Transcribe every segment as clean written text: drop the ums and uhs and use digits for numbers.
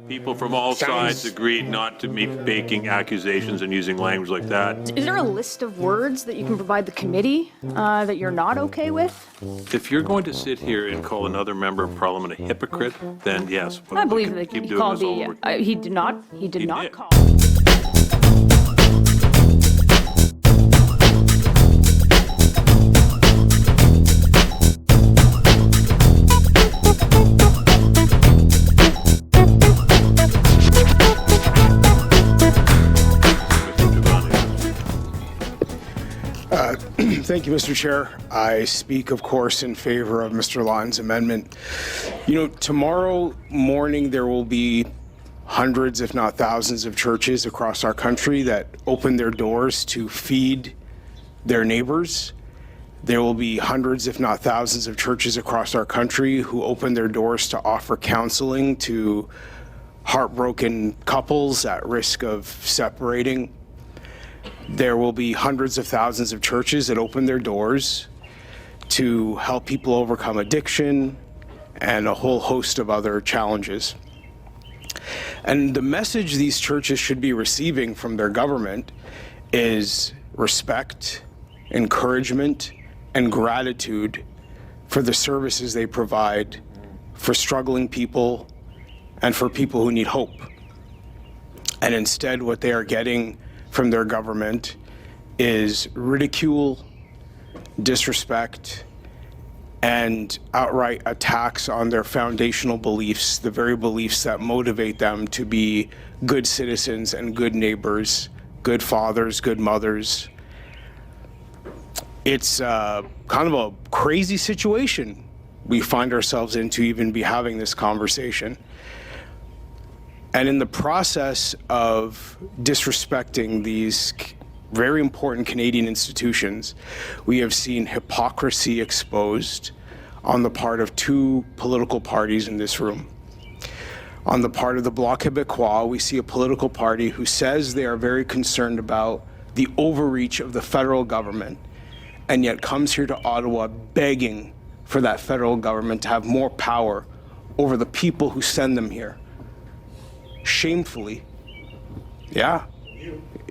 People from all sides agreed not to be making accusations and using language like that. Is there a list of words that you can provide the committee that you're not okay with? If you're going to sit here and call another member of parliament a hypocrite, then yes. I believe that keep he doing called this all over. he did not did. call. Thank you, Mr. Chair. I speak, of course, in favor of Mr. Lyon's amendment. You know, tomorrow morning there will be hundreds, if not thousands, of churches across our country that open their doors to feed their neighbors. There will be hundreds, if not thousands, of churches across our country who open their doors to offer counseling to heartbroken couples at risk of separating. There will be hundreds of thousands of churches that open their doors to help people overcome addiction and a whole host of other challenges. And the message these churches should be receiving from their government is respect, encouragement, and gratitude for the services they provide for struggling people and for people who need hope. And instead, what they are getting from their government is ridicule, disrespect, and outright attacks on their foundational beliefs, the very beliefs that motivate them to be good citizens and good neighbors, good fathers, good mothers. It's kind of a crazy situation we find ourselves in to even be having this conversation. And in the process of disrespecting these very important Canadian institutions, we have seen hypocrisy exposed on the part of two political parties in this room. On the part of the Bloc Quebecois, we see a political party who says they are very concerned about the overreach of the federal government, and yet comes here to Ottawa begging for that federal government to have more power over the people who send them here. Shamefully. Yeah.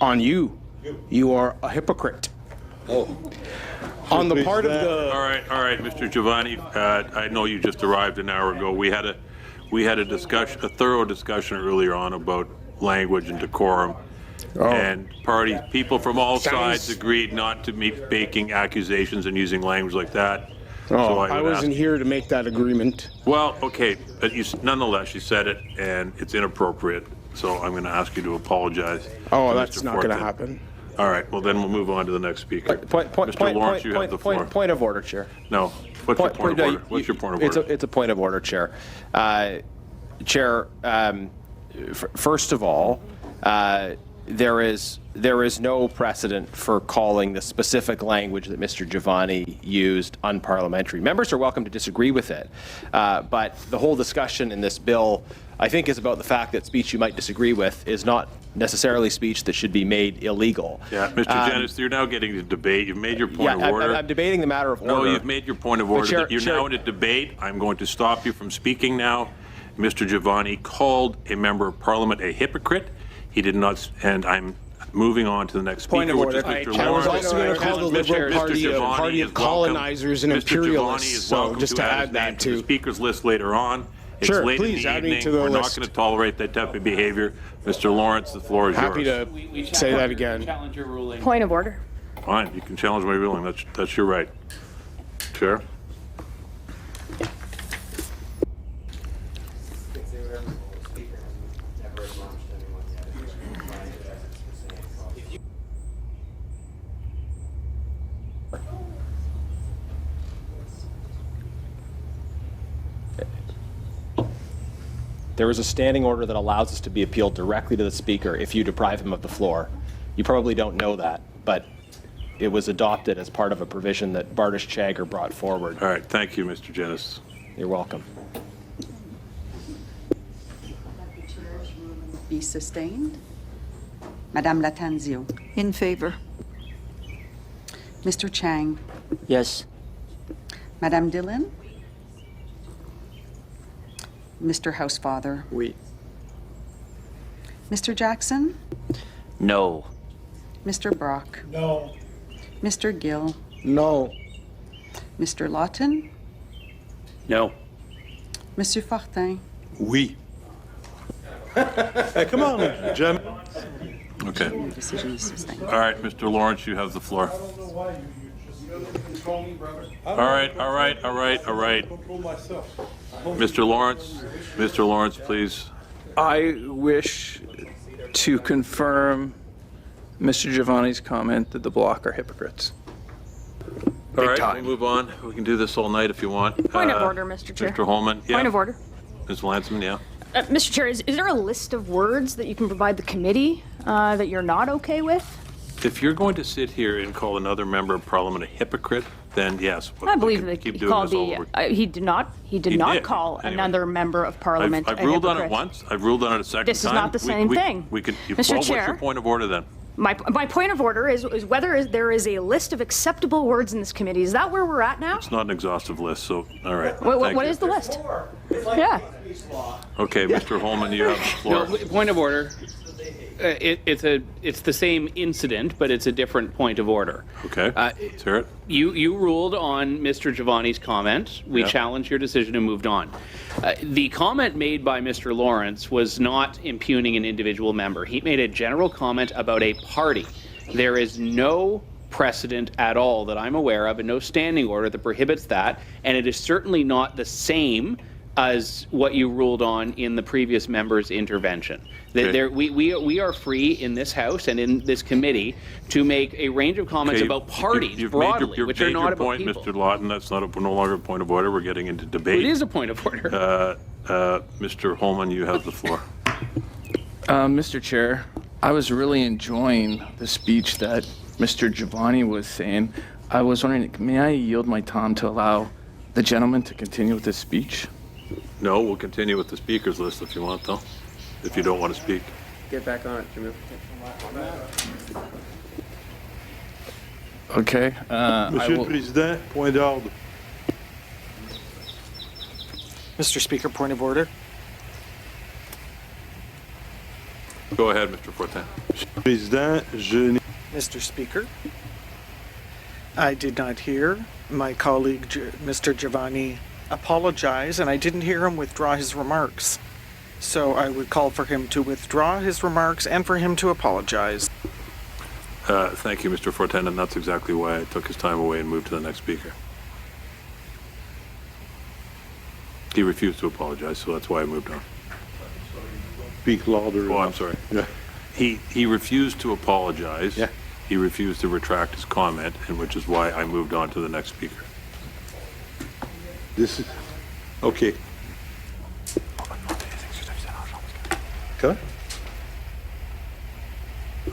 On you. You are a hypocrite. Oh. On the part of the... All right, Mr. Jivani, I know you just arrived an hour ago. We had a discussion, a thorough discussion earlier on about language and decorum. Oh. And people from all sides agreed not to be making accusations and using language like that. Oh, so I wasn't here to make that agreement. Well, okay, but nonetheless, you said it, and it's inappropriate. So I'm going to ask you to apologize. Oh, to that's Mr. not going to Fortin. happen. All right, well, then we'll move on to the next speaker. Mr. Lawrence, you have the floor. Point of order, Chair. No. What's your point of order? What's your point of order? It's a point of order, Chair. Chair, first of all, there is no precedent for calling the specific language that Mr. Jivani used unparliamentary. Members are welcome to disagree with it, but the whole discussion in this bill, I think, is about the fact that speech you might disagree with is not necessarily speech that should be made illegal. Yeah, Mr. Janice, you're now getting to debate. You've made your point of order. I'm debating the matter of order. No, you've made your point of order. You're now in a debate. I'm going to stop you from speaking now. Mr. Jivani called a member of parliament a hypocrite. He did not, and I'm moving on to the next speaker, which is Mr. Lawrence. I was also going to call the Liberal Party a party of colonizers and imperialists, so just to add that to the speakers list later on. It's sure, late please in the add evening. me to the We're list. not going to tolerate that type of behavior. Mr. Lawrence, the floor is Happy yours. to say that again. Challenge your ruling. Point of order. Fine, you can challenge my ruling. That's your right. Chair. There is a standing order that allows us to be appealed directly to the Speaker if you deprive him of the floor. You probably don't know that, but it was adopted as part of a provision that Bardish Chagger brought forward. All right, thank you, Mr. Janice. You're welcome. Be sustained. Madame Latanzio. In favor. Mr. Chang. Yes. Madame Dillon. Mr. Housefather. Oui. Mr. Jackson? No. Mr. Brock? No. Mr. Gill? No. Mr. Lawton? No. Monsieur Fortin? Oui. Hey, come on, Jim. Okay. Decision is sustained. All right, Mr. Lawrence, you have the floor. All right. Mr. Lawrence, please. I wish to confirm Mr. Jivani's comment that the Bloc are hypocrites. All right, time. we'll move on. We can do this all night if you want. Point of order, Mr. Chair. Mr. Holman, yeah. Point of order. Ms. Lansman, yeah. Mr. Chair, is there a list of words that you can provide the committee that you're not okay with? If you're going to sit here and call another member of Parliament a hypocrite, then yes. I believe we that can he keep doing called this all the, over. he did not did. call Anyway. another member of Parliament I've a ruled on it hypocrite. once. I've ruled on it a second time. This is not the same thing. We could. Mr. What's Chair. your point of order then? My point of order is whether there is a list of acceptable words in this committee. Is that where we're at now? It's not an exhaustive list, so all right. What Thank you. is the list? Yeah. Okay, Mr. Holman, you have the floor. No, point of order. It's the same incident, but it's a different point of order. Okay, let's hear it. You ruled on Mr. Jivani's comment. We Yeah. challenged your decision and moved on. The comment made by Mr. Lawrence was not impugning an individual member. He made a general comment about a party. There is no precedent at all that I'm aware of, and no standing order that prohibits that, and it is certainly not the same as what you ruled on in the previous member's intervention. Okay. We are free in this House and in this committee to make a range of comments Okay, about parties you've broadly, you've which made are not your about point, people. Mr. Lawton. That's no longer a point of order. We're getting into debate. It is a point of order. Mr. Holman, you have the floor. Mr. Chair, I was really enjoying the speech that Mr. Jivani was saying. I was wondering, may I yield my time to allow the gentleman to continue with his speech? No, we'll continue with the speakers list if you want, though. If you don't want to speak. Get back on it, Jamil. Okay. Monsieur le Président, point d'ordre. Mr. Speaker, point of order. Go ahead, Mr. Fortin. Président, je n'ai Mr. Speaker, I did not hear my colleague, Mr. Jivani, apologize, and I didn't hear him withdraw his remarks. So I would call for him to withdraw his remarks and for him to apologize. Thank you, Mr. Fortin, and that's exactly why I took his time away and moved to the next speaker. He refused to apologize, so that's why I moved on. speak louder. Oh, I'm sorry. Yeah. He refused to apologize. Yeah. He refused to retract his comment, and which is why I moved on to the next speaker. This is, okay. Okay.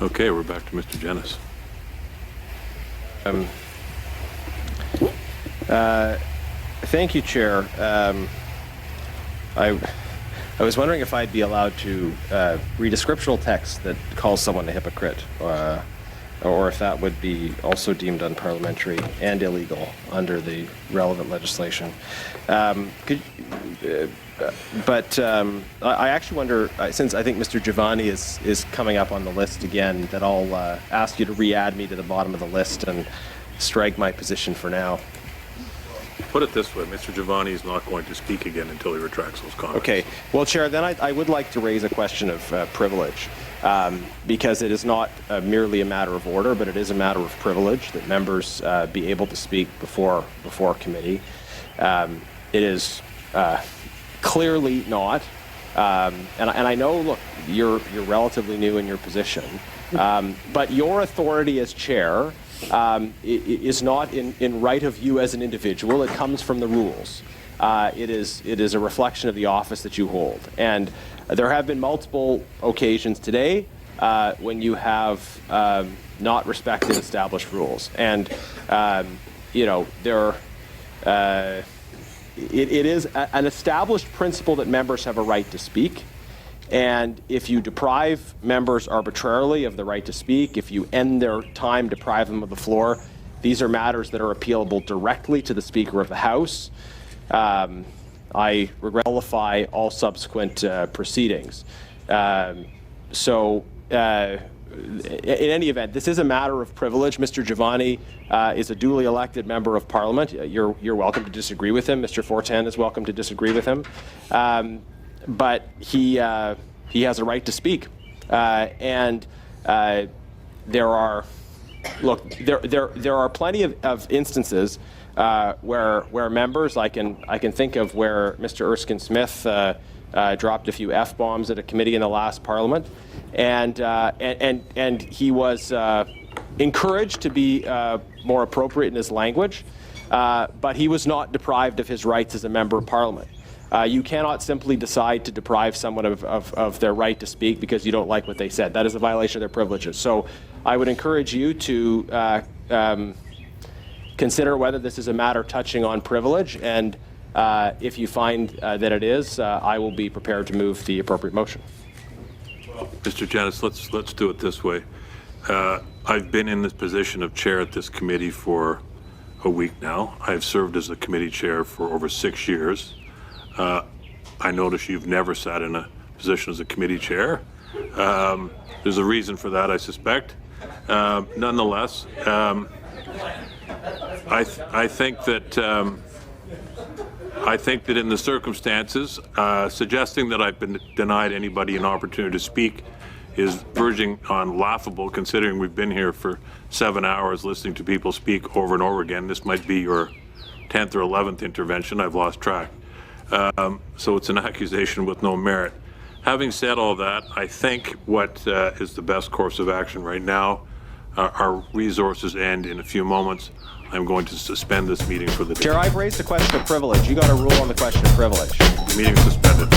Okay, we're back to Mr. Jennis. Thank you, Chair. I was wondering if I'd be allowed to read a scriptural text that calls someone a hypocrite, or if that would be also deemed unparliamentary and illegal under the relevant legislation. I actually wonder, since I think Mr. Jivani is coming up on the list again, that I'll ask you to re-add me to the bottom of the list and strike my position for now. Put it this way, Mr. Jivani is not going to speak again until he retracts those comments. Okay. Well, Chair, then I would like to raise a question of privilege, because it is not merely a matter of order, but it is a matter of privilege that members be able to speak before committee. It is clearly not, and I know, look, you're relatively new in your position, but your authority as chair is not in right of you as an individual. It comes from the rules. It is a reflection of the office that you hold. And there have been multiple occasions today when you have not respected established rules. And, it is an established principle that members have a right to speak. And if you deprive members arbitrarily of the right to speak, if you end their time, deprive them of the floor, these are matters that are appealable directly to the Speaker of the House. I nullify all subsequent proceedings. In any event, this is a matter of privilege. Mr. Jivani is a duly elected member of Parliament. You're welcome to disagree with him. Mr. Fortin is welcome to disagree with him. But he has a right to speak. There are plenty of instances where members, I can think of where Mr. Erskine Smith dropped a few F-bombs at a committee in the last Parliament, and he was encouraged to be more appropriate in his language, but he was not deprived of his rights as a member of Parliament. You cannot simply decide to deprive someone of their right to speak because you don't like what they said. That is a violation of their privileges. So I would encourage you to consider whether this is a matter touching on privilege, and if you find that it is, I will be prepared to move the appropriate motion. Mr. Janis, let's do it this way. I've been in this position of chair at this committee for a week now. I've served as a committee chair for over 6 years. I notice you've never sat in a position as a committee chair. There's a reason for that, I suspect. Nonetheless, I think that in the circumstances, suggesting that I've been denied anybody an opportunity to speak is verging on laughable, considering we've been here for 7 hours listening to people speak over and over again. This might be your 10th or 11th intervention. I've lost track. So it's an accusation with no merit. Having said all that, I think what is the best course of action right now, our resources end in a few moments. I'm going to suspend this meeting for the day. Chair, I've raised the question of privilege. You got to rule on the question of privilege. The meeting is suspended.